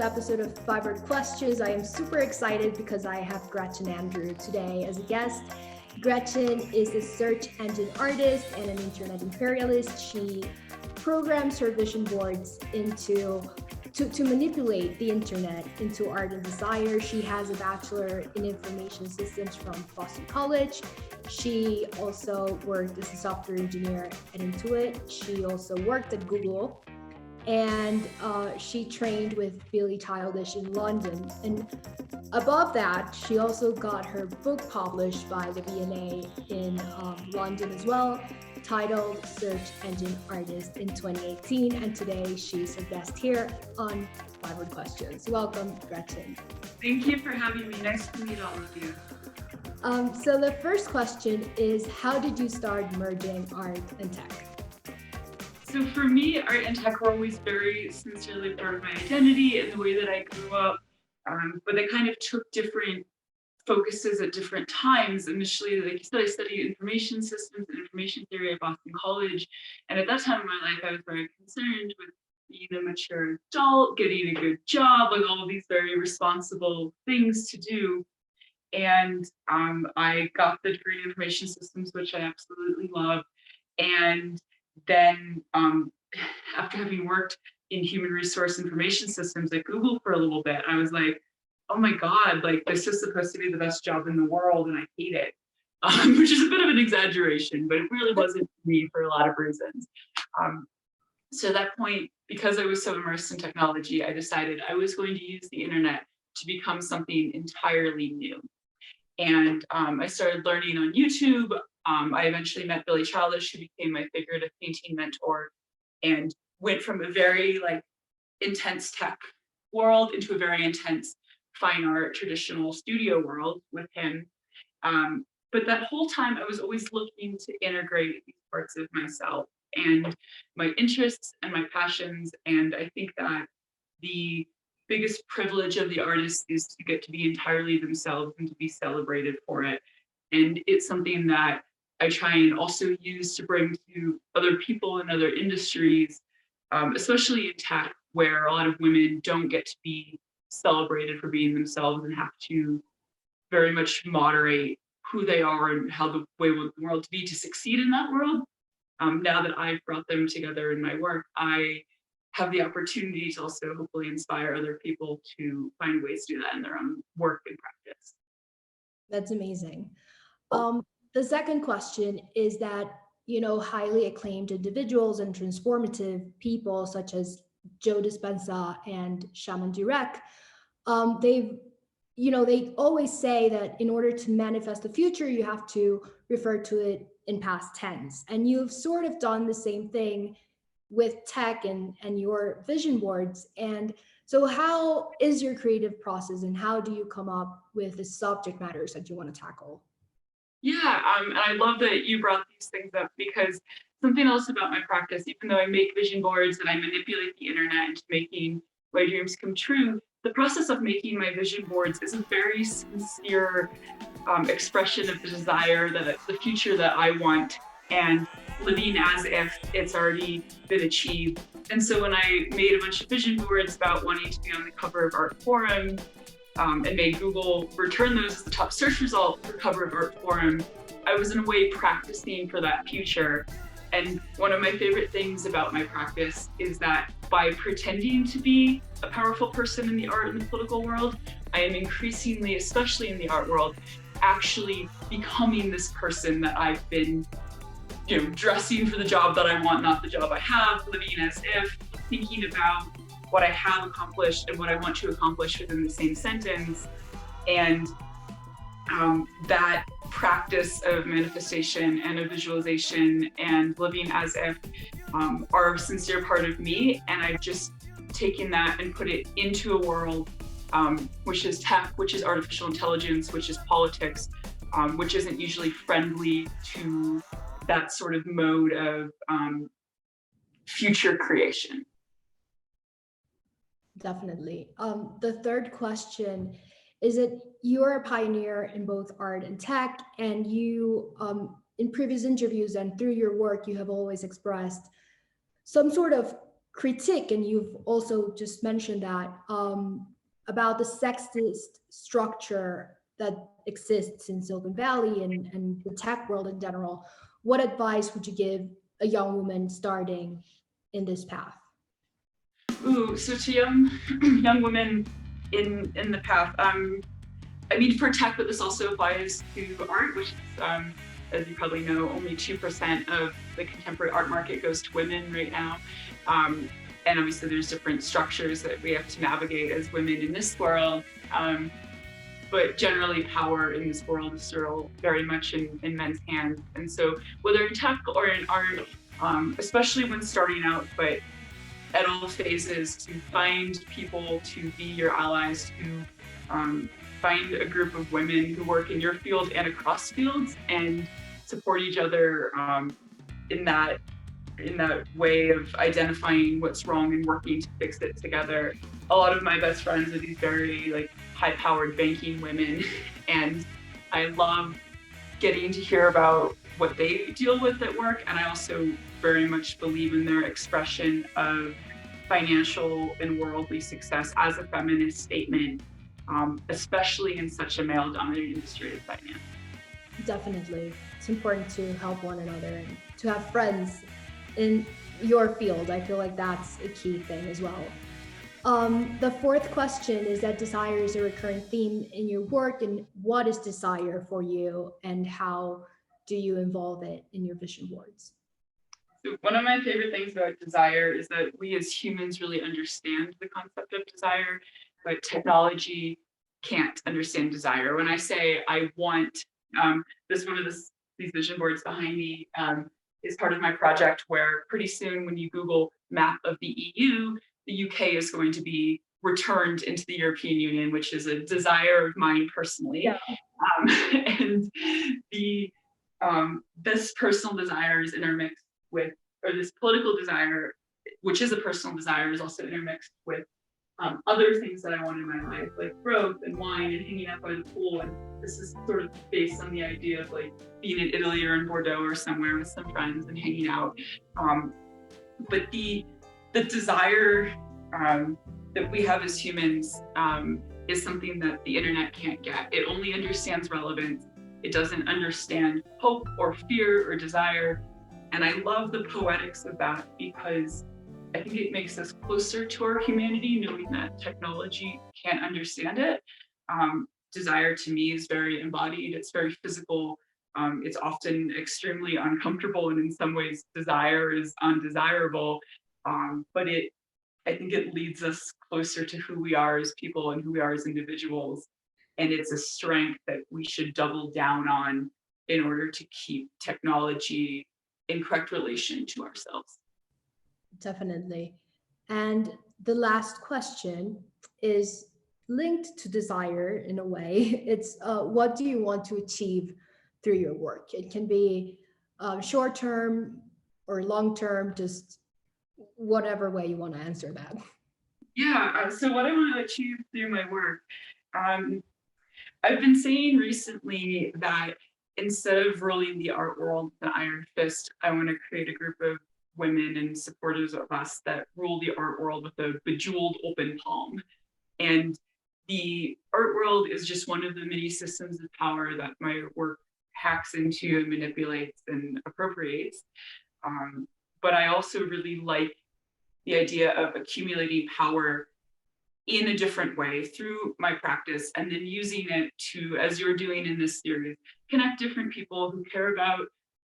episode of Fiber Questions. I am super excited because I have Gretchen Andrew today as a guest. Gretchen is a search engine artist and an internet imperialist. She programs her vision boards to manipulate the internet into art and desire. She has a bachelor in information systems from Boston College. She also worked as a software engineer at Intuit. She also worked at Google, and she trained with Billie Childish in London. And above that, she also got her book published by the V&A in London as well, titled Search Engine Artist in 2018. And today she's a guest here on Fiber Questions. Welcome, Gretchen. Thank you for having me. Nice to meet all of you. So the first question is, how did you start merging art and tech? So for me, art and tech were always very sincerely part of my identity and the way that I grew up, but they kind of took different focuses at different times. Initially, like you said, I studied information systems and information theory at Boston College, and at that time in my life, I was very concerned with being a mature adult, getting a good job, like all of these very responsible things to do. And I got the degree in information systems, which I absolutely love. And then after having worked in human resource information systems at Google for a little bit, I was like, oh my God, like this is supposed to be the best job in the world and I hate it, which is a bit of an exaggeration, but it really wasn't for me for a lot of reasons. So at that point, because I was so immersed in technology, I decided I was going to use the internet to become something entirely new. And I started learning on YouTube. I eventually met Billie Childish, who became my figurative painting mentor, and went from a very intense tech world into a very intense fine art traditional studio world with him. But that whole time I was always looking to integrate these parts of myself and my interests and my passions. And I think that the biggest privilege of the artist is to get to be entirely themselves and to be celebrated for it. And it's something that I try and also use to bring to other people in other industries, especially in tech, where a lot of women don't get to be celebrated for being themselves and have to very much moderate who they are and how the way we want the world to be to succeed in that world. Now that I've brought them together in my work, I have the opportunity to also hopefully inspire other people to find ways to do that in their own work and practice. That's amazing. The second question is that, highly acclaimed individuals and transformative people such as Joe Dispenza and Shaman Durek, they always say that in order to manifest the future, you have to refer to it in past tense. And you've sort of done the same thing with tech and your vision boards. And so how is your creative process and how do you come up with the subject matters that you want to tackle? Yeah, and I love that you brought these things up, because something else about my practice, even though I make vision boards and I manipulate the internet into making my dreams come true, the process of making my vision boards is a very sincere expression of the desire, that the future that I want, and living as if it's already been achieved. And so when I made a bunch of vision boards about wanting to be on the cover of Art Forum, and made Google return those as the top search result for cover of Art Forum, I was in a way practicing for that future. And one of my favorite things about my practice is that by pretending to be a powerful person in the art and the political world, I am increasingly, especially in the art world, actually becoming this person that I've been, dressing for the job that I want, not the job I have, living as if, thinking about what I have accomplished and what I want to accomplish within the same sentence. And that practice of manifestation and of visualization and living as if are a sincere part of me. And I've just taken that and put it into a world which is tech, which is artificial intelligence, which is politics, which isn't usually friendly to that sort of mode of future creation. Definitely. The third question is that you're a pioneer in both art and tech, and you, in previous interviews and through your work, you have always expressed some sort of critique, and you've also just mentioned that, about the sexist structure that exists in Silicon Valley and the tech world in general. What advice would you give a young woman starting in this path? Ooh, so to young women in the path, I mean, for tech, but this also applies to art, which is, as you probably know, only 2% of the contemporary art market goes to women right now. And obviously there's different structures that we have to navigate as women in this world. But generally power in this world is still very much in men's hands. And so whether in tech or in art, especially when starting out, but at all phases, to find people to be your allies, to find a group of women who work in your field and across fields and support each other in that way of identifying what's wrong and working to fix it together. A lot of my best friends are these very like high-powered banking women, and I love getting to hear about what they deal with at work. And I also very much believe in their expression of financial and worldly success as a feminist statement, especially in such a male-dominated industry as finance. Definitely. It's important to help one another and to have friends in your field. I feel like that's a key thing as well. The fourth question is that desire is a recurring theme in your work. And what is desire for you, and how do you involve it in your vision boards? So one of my favorite things about desire is that we as humans really understand the concept of desire, but technology can't understand desire. When I say I want, this one of these vision boards behind me is part of my project, where pretty soon when you Google map of the EU, the UK is going to be returned into the European Union, which is a desire of mine personally. Yeah. And the this personal desire is intermixed with, or this political desire, which is a personal desire, is also intermixed with other things that I want in my life, like growth and wine and hanging out by the pool. And this is sort of based on the idea of like being in Italy or in Bordeaux or somewhere with some friends and hanging out. But the desire that we have as humans is something that the internet can't get. It only understands relevance. It doesn't understand hope or fear or desire. And I love the poetics of that, because I think it makes us closer to our humanity, knowing that technology can't understand it. Desire to me is very embodied, it's very physical. It's often extremely uncomfortable, and in some ways desire is undesirable. But I think it leads us closer to who we are as people and who we are as individuals. And it's a strength that we should double down on in order to keep technology in correct relation to ourselves. Definitely. And the last question is linked to desire in a way. It's what do you want to achieve through your work? It can be short term or long term, just whatever way you want to answer that. Yeah, so what I want to achieve through my work, I've been saying recently that instead of ruling the art world with an iron fist, I want to create a group of women and supporters of us that rule the art world with a bejeweled open palm. And the art world is just one of the many systems of power that my work hacks into, manipulates, and appropriates. But I also really like the idea of accumulating power in a different way through my practice, and then using it to, as you're doing in this series, connect different people who care about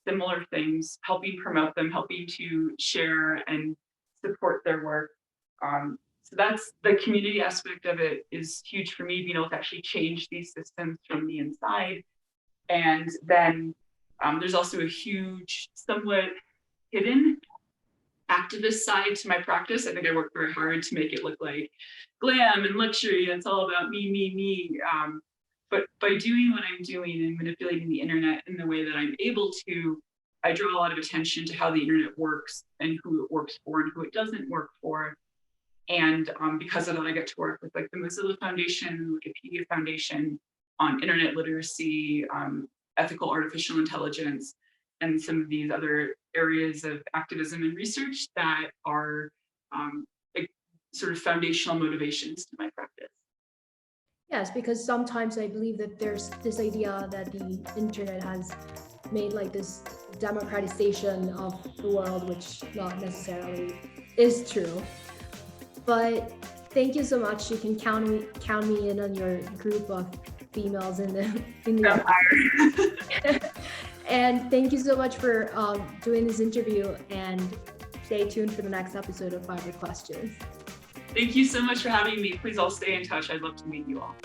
similar things, helping promote them, helping to share and support their work. So that's the community aspect of it is huge for me, being able to actually change these systems from the inside. And then there's also a huge, somewhat hidden activist side to my practice. I think I work very hard to make it look like glam and luxury. It's all about me, me, me. But by doing what I'm doing and manipulating the internet in the way that I'm able to, I draw a lot of attention to how the internet works and who it works for and who it doesn't work for. And because of that, I get to work with like the Mozilla Foundation and Wikipedia Foundation on internet literacy, ethical artificial intelligence, and some of these other areas of activism and research that are like sort of foundational motivations to my practice. Yes, because sometimes I believe that there's this idea that the internet has made like this democratization of the world, which not necessarily is true. But thank you so much. You can count me in on your group of females in the Empire. And thank you so much for doing this interview, and stay tuned for the next episode of 500 Questions. Thank you so much for having me. Please all stay in touch. I'd love to meet you all.